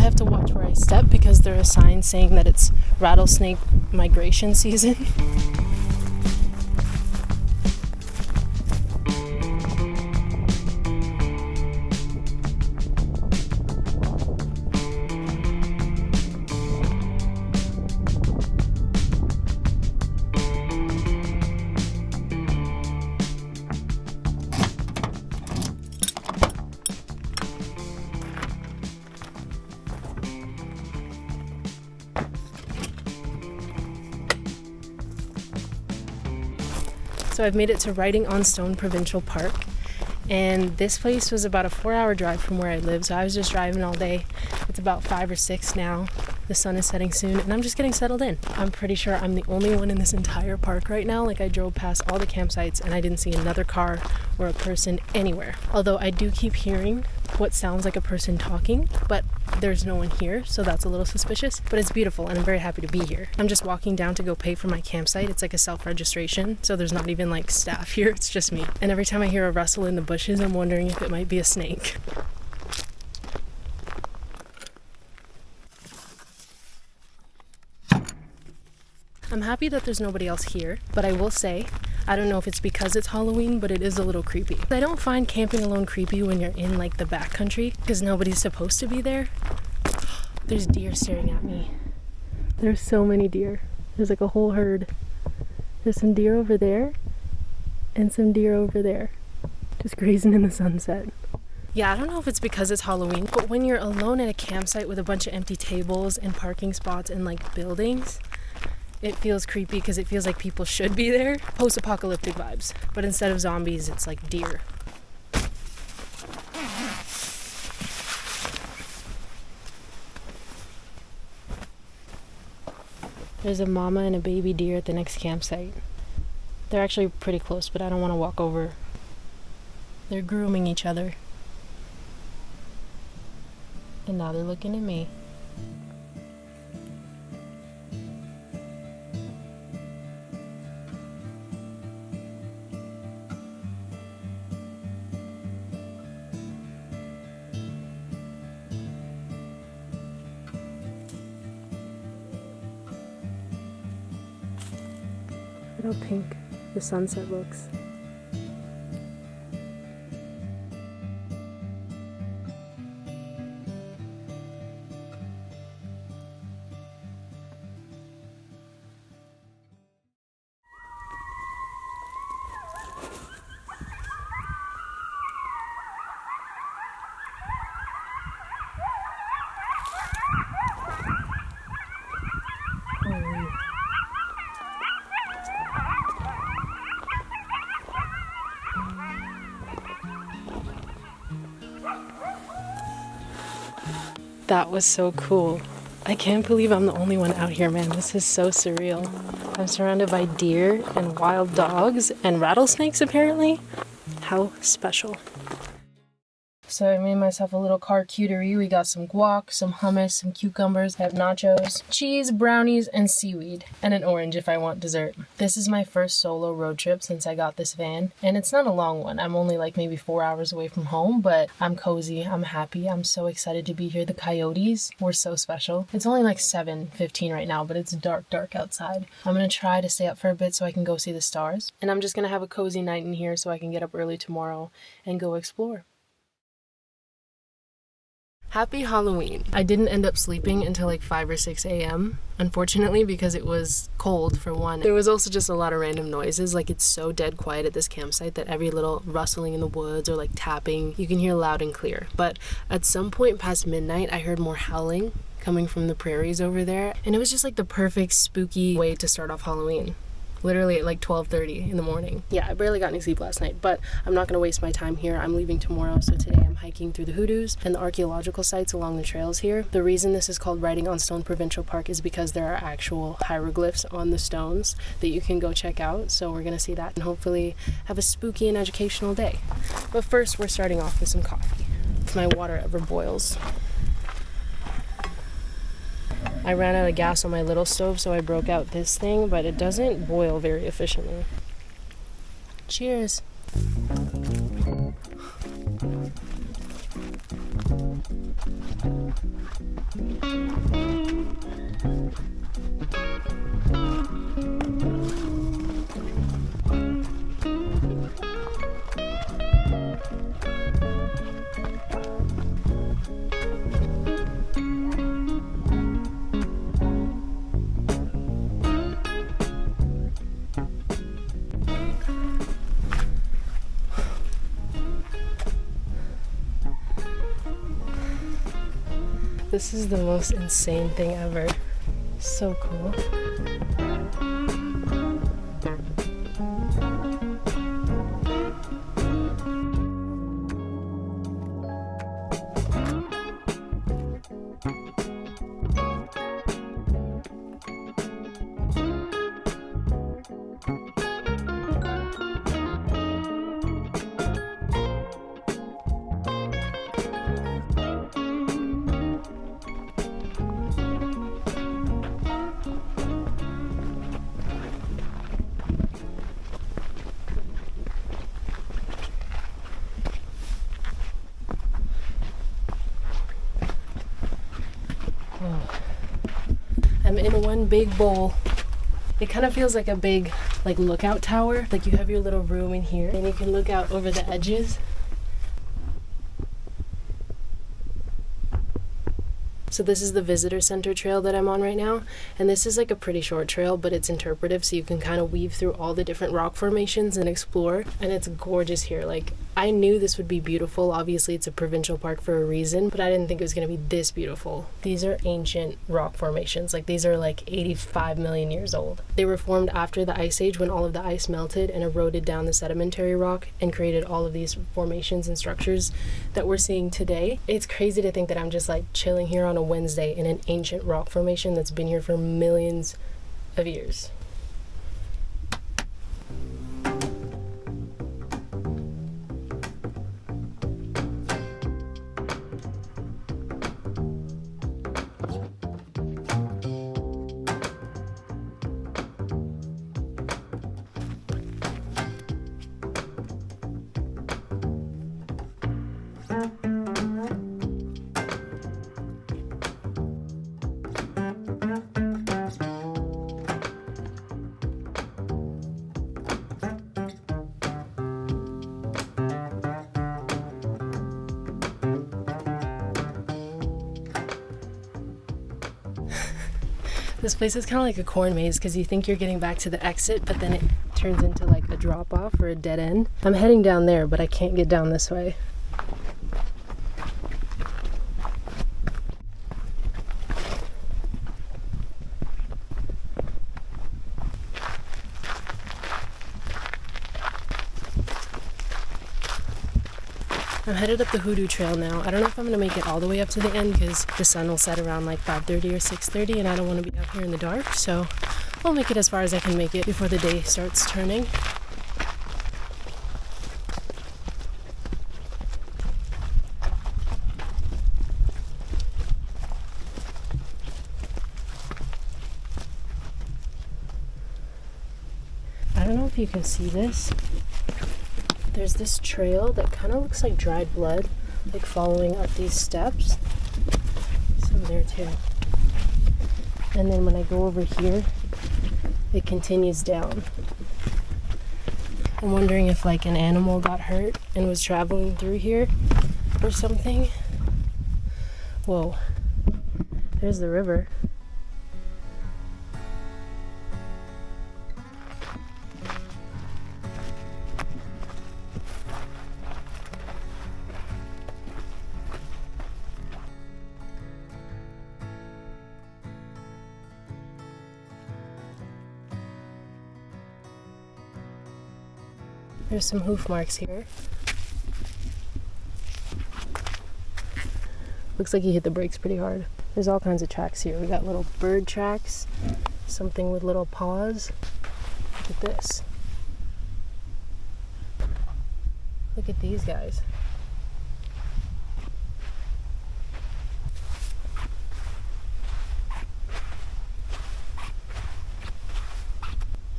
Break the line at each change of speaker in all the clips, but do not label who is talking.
have to watch where I step because there are signs saying that it's rattlesnake migration season. So I've made it to Writing on Stone Provincial Park, and this place was about a 4-hour drive from where I live, so I was just driving all day. It's about 5 or 6 now. The sun is setting soon, and I'm just getting settled in. I'm pretty sure I'm the only one in this entire park right now. Like, I drove past all the campsites and I didn't see another car or a person anywhere. Although I do keep hearing what sounds like a person talking, but there's no one here, so that's a little suspicious. But it's beautiful and I'm very happy to be here. I'm just walking down to go pay for my campsite. It's like a self-registration, so there's not even like staff here, it's just me. And every time I hear a rustle in the bushes, I'm wondering if it might be a snake. I'm happy that there's nobody else here, but I will say, I don't know if it's because it's Halloween, but it is a little creepy. I don't find camping alone creepy when you're in like the backcountry, because nobody's supposed to be there. There's deer staring at me. There's so many deer. There's like a whole herd. There's some deer over there, and some deer over there, just grazing in the sunset. Yeah, I don't know if it's because it's Halloween, but when you're alone at a campsite with a bunch of empty tables and parking spots and like buildings, it feels creepy because it feels like people should be there. Post-apocalyptic vibes. But instead of zombies, it's like deer. There's a mama and a baby deer at the next campsite. They're actually pretty close, but I don't want to walk over. They're grooming each other. And now they're looking at me. Look how pink the sunset looks. That was so cool. I can't believe I'm the only one out here, man. This is so surreal. I'm surrounded by deer and wild dogs and rattlesnakes, apparently. How special. So I made myself a little charcuterie. We got some guac, some hummus, some cucumbers, I have nachos, cheese, brownies, and seaweed, and an orange if I want dessert. This is my first solo road trip since I got this van, and it's not a long one. I'm only like maybe 4 hours away from home, but I'm cozy, I'm happy, I'm so excited to be here. The coyotes were so special. It's only like 7:15 right now, but it's dark outside. I'm gonna try to stay up for a bit so I can go see the stars, and I'm just gonna have a cozy night in here so I can get up early tomorrow and go explore. Happy Halloween. I didn't end up sleeping until like 5 or 6 a.m. unfortunately, because it was cold for one. There was also just a lot of random noises. Like, it's so dead quiet at this campsite that every little rustling in the woods or like tapping, you can hear loud and clear. But at some point past midnight, I heard more howling coming from the prairies over there, and it was just like the perfect spooky way to start off Halloween. Literally at like 12:30 in the morning. Yeah, I barely got any sleep last night, but I'm not gonna waste my time here. I'm leaving tomorrow, so today I'm hiking through the Hoodoos and the archaeological sites along the trails here. The reason this is called Writing on Stone Provincial Park is because there are actual hieroglyphs on the stones that you can go check out. So we're gonna see that and hopefully have a spooky and educational day. But first, we're starting off with some coffee. If my water ever boils. I ran out of gas on my little stove, so I broke out this thing, but it doesn't boil very efficiently. Cheers! This is the most insane thing ever. So cool. I'm in one big bowl. It kind of feels like a big lookout tower. Like you have your little room in here and you can look out over the edges. So this is the visitor center trail that I'm on right now, and this is like a pretty short trail, but it's interpretive, so you can kind of weave through all the different rock formations and explore, and it's gorgeous here. Like, I knew this would be beautiful. Obviously it's a provincial park for a reason, but I didn't think it was going to be this beautiful. These are ancient rock formations. Like, these are like 85 million years old. They were formed after the ice age, when all of the ice melted and eroded down the sedimentary rock and created all of these formations and structures that we're seeing today. It's crazy to think that I'm just like chilling here on a Wednesday in an ancient rock formation that's been here for millions of years. This place is kind of like a corn maze because you think you're getting back to the exit, but then it turns into like a drop off or a dead end. I'm heading down there, but I can't get down this way. I'm headed up the Hoodoo Trail now. I don't know if I'm going to make it all the way up to the end because the sun will set around like 5:30 or 6:30 and I don't want to be out here in the dark, so I'll make it as far as I can make it before the day starts turning. I don't know if you can see this. There's this trail that kind of looks like dried blood, like following up these steps. Some there too. And then when I go over here, it continues down. I'm wondering if like an animal got hurt and was traveling through here or something. Whoa, there's the river. There's some hoof marks here. Looks like he hit the brakes pretty hard. There's all kinds of tracks here. We got little bird tracks, something with little paws. Look at this. Look at these guys.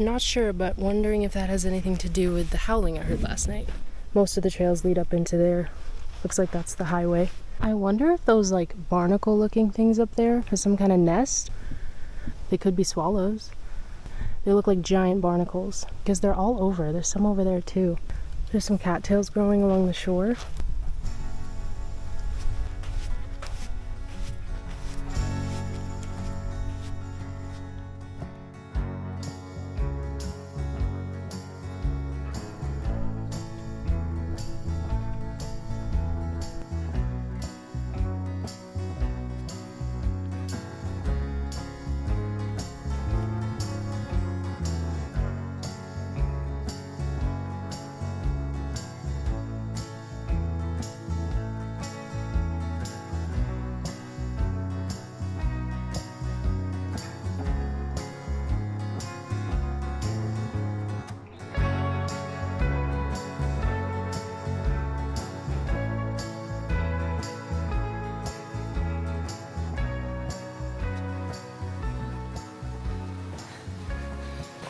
Not sure, but wondering if that has anything to do with the howling I heard last night. Most of the trails lead up into there. Looks like that's the highway. I wonder if those like barnacle looking things up there are some kind of nest. They could be swallows. They look like giant barnacles because they're all over. There's some over there too. There's some cattails growing along the shore.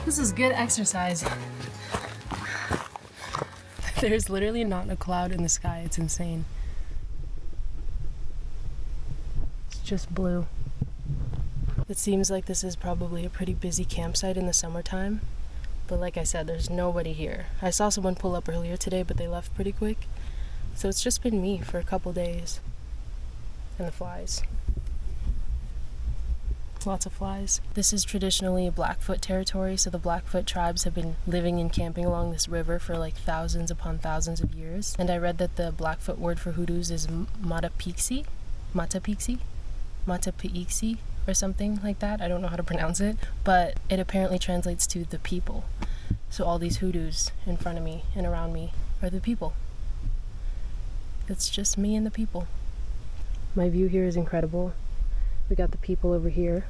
This is good exercise. There's literally not a cloud in the sky. It's insane. It's just blue. It seems like this is probably a pretty busy campsite in the summertime. But like I said, there's nobody here. I saw someone pull up earlier today, but they left pretty quick. So it's just been me for a couple days. And the flies. Lots of flies. This is traditionally Blackfoot territory, so the Blackfoot tribes have been living and camping along this river for like thousands upon thousands of years. And I read that the Blackfoot word for Hoodoos is Matapixi, or something like that. I don't know how to pronounce it, but it apparently translates to the people. So all these Hoodoos in front of me and around me are the people. It's just me and the people. My view here is incredible. We got the people over here,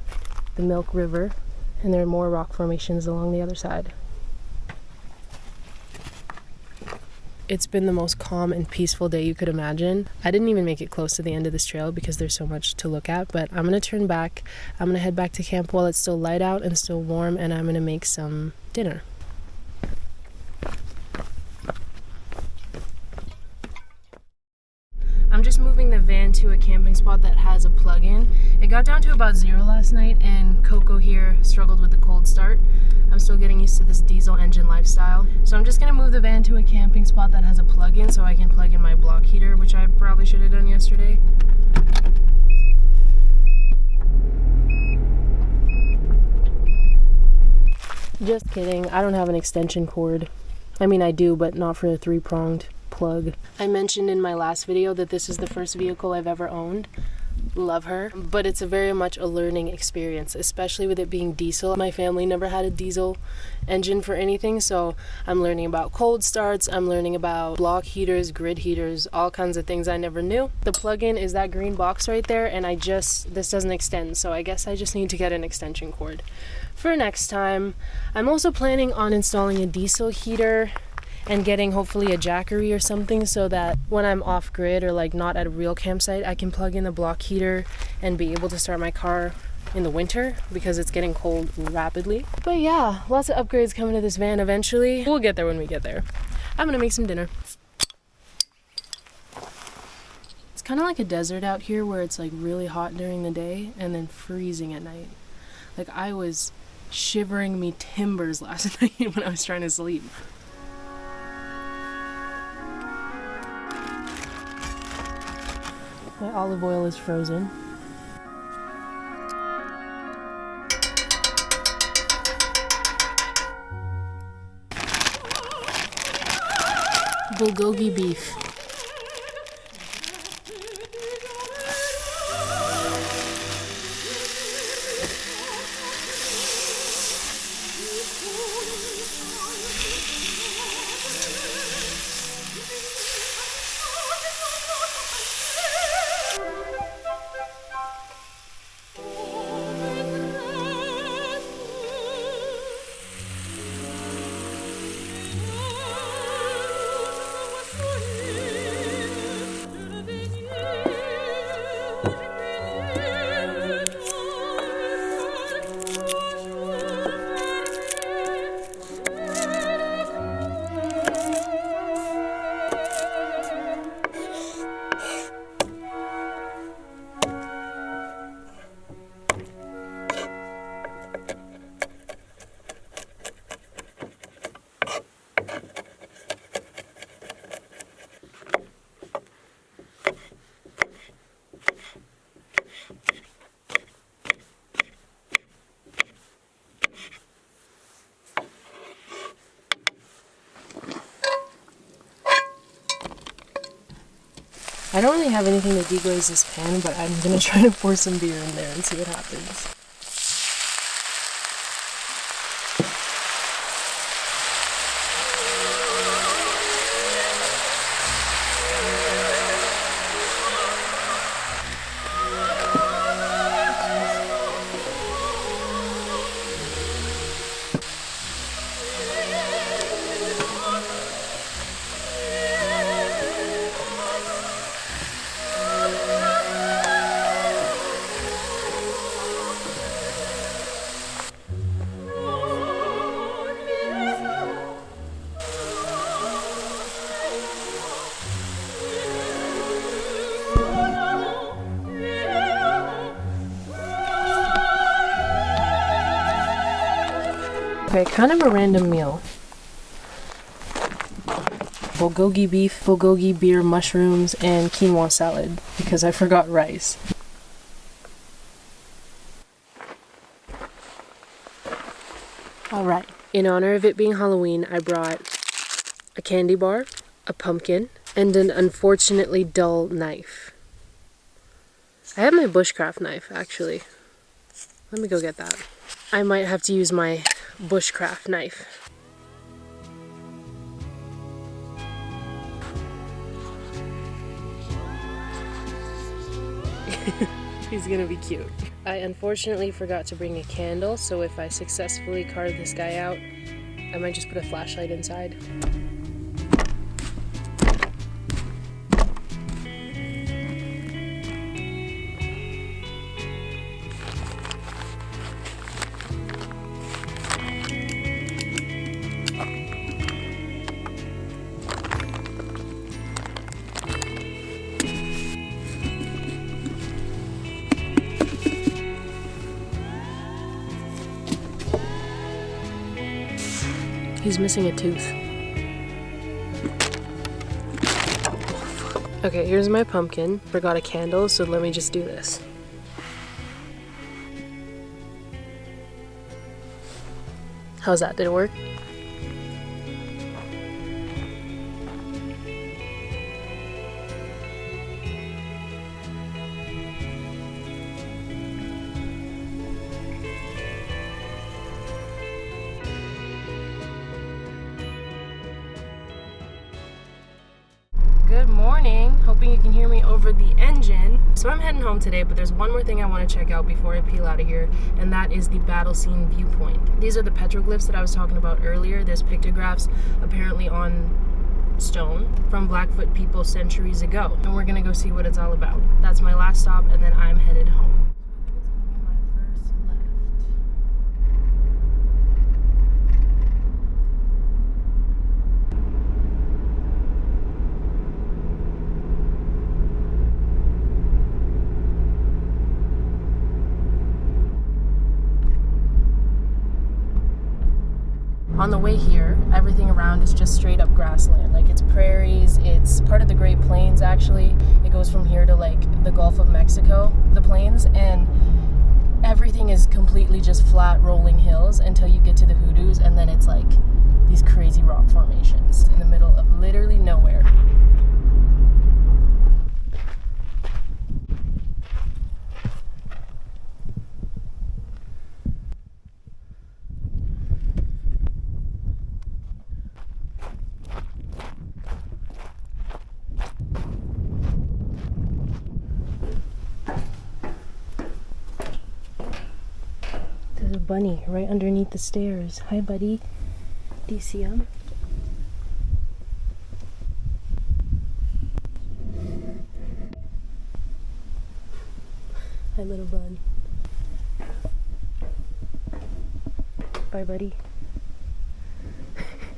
the Milk River, and there are more rock formations along the other side. It's been the most calm and peaceful day you could imagine. I didn't even make it close to the end of this trail because there's so much to look at, but I'm gonna turn back. I'm gonna head back to camp while it's still light out and still warm, and I'm gonna make some dinner. I'm just moving the van to a camping spot that has a plug-in. It got down to about 0 last night, and Coco here struggled with the cold start. I'm still getting used to this diesel engine lifestyle. So I'm just gonna move the van to a camping spot that has a plug-in so I can plug in my block heater, which I probably should have done yesterday. Just kidding, I don't have an extension cord. I mean, I do, but not for a 3-pronged plug. I mentioned in my last video that this is the first vehicle I've ever owned. Love her, but it's a very much a learning experience, especially with it being diesel. My family never had a diesel engine for anything, so I'm learning about cold starts, I'm learning about block heaters, grid heaters, all kinds of things I never knew. The plug-in is that green box right there, and this doesn't extend, so I guess I just need to get an extension cord for next time. I'm also planning on installing a diesel heater and getting hopefully a Jackery or something so that when I'm off grid or like not at a real campsite, I can plug in the block heater and be able to start my car in the winter because it's getting cold rapidly. But yeah, lots of upgrades coming to this van eventually. We'll get there when we get there. I'm gonna make some dinner. It's kind of like a desert out here where it's like really hot during the day and then freezing at night. Like I was shivering me timbers last night when I was trying to sleep. My olive oil is frozen. Bulgogi beef. I don't really have anything to deglaze this pan, but I'm gonna try to pour some beer in there and see what happens. Okay, kind of a random meal. Bulgogi beef, bulgogi beer, mushrooms, and quinoa salad because I forgot rice. Alright, in honor of it being Halloween, I brought a candy bar, a pumpkin, and an unfortunately dull knife. I have my bushcraft knife, actually. Let me go get that. I might have to use my bushcraft knife. He's gonna be cute. I unfortunately forgot to bring a candle, so if I successfully carve this guy out, I might just put a flashlight inside. He's missing a tooth. Okay, here's my pumpkin. Forgot a candle, so let me just do this. How's that? Did it work? Good morning. Hoping you can hear me over the engine. So I'm heading home today, but there's one more thing I want to check out before I peel out of here, and that is the battle scene viewpoint. These are the petroglyphs that I was talking about earlier. There's pictographs apparently on stone from Blackfoot people centuries ago, and we're gonna go see what it's all about. That's my last stop, and then I'm headed home. On the way here, everything around is just straight up grassland. Like, it's prairies, it's part of the Great Plains actually. It goes from here to like the Gulf of Mexico, the plains, and everything is completely just flat rolling hills until you get to the Hoodoos, and then it's like these crazy rock formations in the middle of literally nowhere. There's a bunny right underneath the stairs. Hi, buddy. Do you see him? Hi, little bun. Bye, buddy.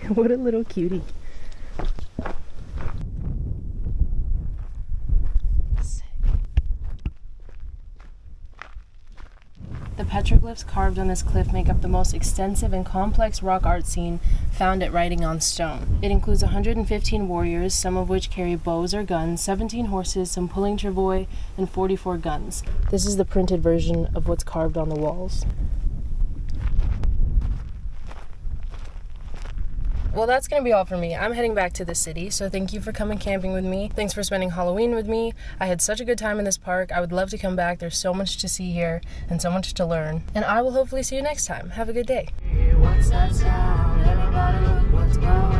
What a little cutie. The petroglyphs carved on this cliff make up the most extensive and complex rock art scene found at writing on stone. It includes 115 warriors, some of which carry bows or guns, 17 horses, some pulling travois, and 44 guns. This is the printed version of what's carved on the walls. Well, that's gonna be all for me. I'm heading back to the city, so thank you for coming camping with me. Thanks for spending Halloween with me. I had such a good time in this park. I would love to come back. There's so much to see here and so much to learn. And I will hopefully see you next time. Have a good day. What's that sound? Everybody look what's going on.